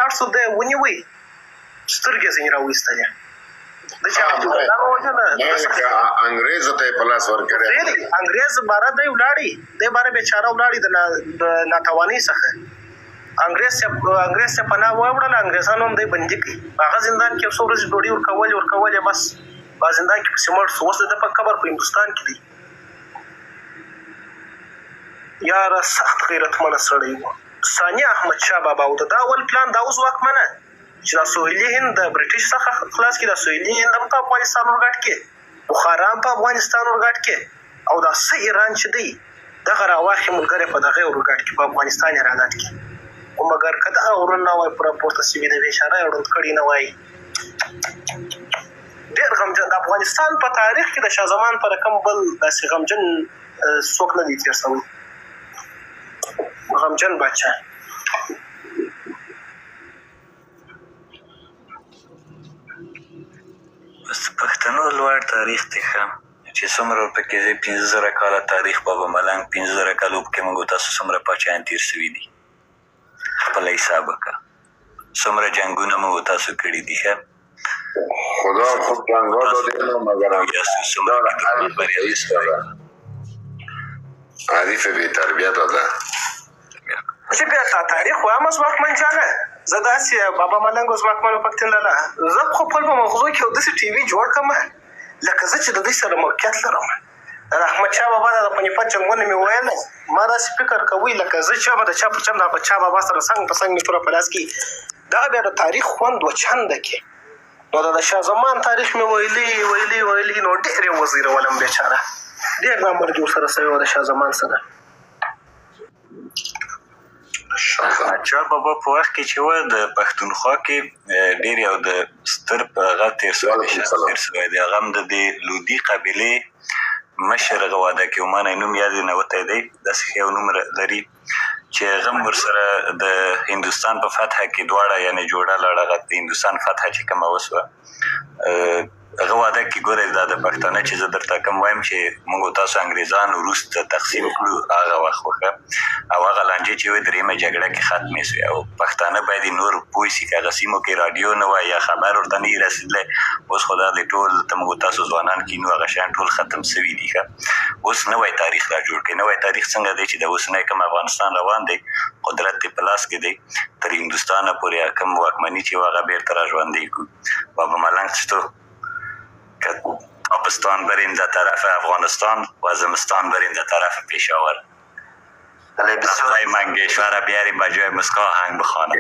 لاړ شو دی ونیوی سترګې ځینې راویستلې د چا انګریزو ته یې په لاس ورکړی انګریز باره دی ولاړی دی باره بېچاره ولاړی د ناتوانۍ څخه انګریز ته پناه واوړله انګریزانو هم دی بندي کړي هغه زندان کې یو څو ورځې ډوډۍ ورکولې بس په زندان کې پسې مړ شو اوس د ده په قبر په هندوستان کې دی یاره سخت غیرتمنه سړی و ثاني احمدشاه بابا و د دا اول پلان دا اوس واکمنه چې دا سویلي هند د برټش څخه خلاص کړي دا سویلي هند هم په افغانستان ورګډ کړي بخارا هم په افغانستان ورګډ کړي او دا څه ایران چې دی دغه راواخې ملګری په دغه یې ورګډ کړي په افغانستان یې راګډ کړي خو مګر که دغه ورونه نه وای پوره پورته سوي د بېچاره یې ړوند کړي نه وای ډېر غمجن د افغانستان په تاریخ کې د شاه زمان په رقم بل داسې غمجن څوک نه دی تېر شوی غمجن بچه بس د پښتنو لوړ تاریخ دی ښه چې څومره ورپکې دی 15,000 کاله تاریخ بابا ملنګ 15,000 کالو پکې موږ تاسو څومره پاچایان تېر سوي دي خپله حساب وکړه څومره جنګونه موږ تاسو کړي دي ښه خدا خوب جنگا داده اینو مگر عریف بی تربیت داده چې بیا تاریخ وایم اوس واکمن جانه زه داسې بابا ملنګ اوس واکمن و پښتون لاله زه خو خپل په مغزو کې یو داسې ټي وي جوړ کړم لکه زه چې د دوی سره موقعیت لرم د احمدشاه بابا د پنیپت جنګونه مې ویل ما داسې فکر کوي لکه زه چې به د چا په چم د احمدشاه بابا سره څنګ په څنګ مې توره په لاس کې دغه بیا د تاریخ خوند و چنده کې نو د شاه زمان تاریخ مې ویلي نو ډېر یې وزیرولم بېچاره ډېر نامرګ ورسره سوی و د شاه زمان سره احمدشاه بابا په وخت کې چې و د پښتونخوا کې ډېر یو د ستر په هغه تېر سوی دی هغه هم د دې لودي قبیلې مشر هغه واده کې ما نه نوم یاد نه وتی دی داسې یو نوم لري چې هغه هم ورسره د هندوستان په فتحه کې دواړه یعنې جوړه لاړه هغه د هندوستان فتحه چې کومه وسوه هغه واده کې ګوره دا د پښتانه چې زه درته کوم وایم چې موږ تاسو انګریزان وروسته تقسیم کړو هغه وخت وښه او هغه لانجې چې وې درېیمه جګړه کې ختمې سوې او پښتانه باید نور پوه شي که هغه سیمو کې راډیو نه وای یا خبر ورته نه وي رسېدلی اوس خو دا د ټول ته موږ تاسو ځوانان کینو هغه شیان ټول ختم سوي دي ښه اوس نوی تاریخ را جوړ کړي نوی تاریخ څنګه دی چې د اوسنی کوم افغانستان روان دی قدرت یې په لاس کې دی تر هندوستانه پورې کوم واکمني چې و هغه بېرته را ژوندی کړو بابا ملنگ تو که تابستان بریم در طرف افغانستان و زمستان بریم در طرف پېښور منگیشور بیاریم به جای مسکا آهنگ بخوانم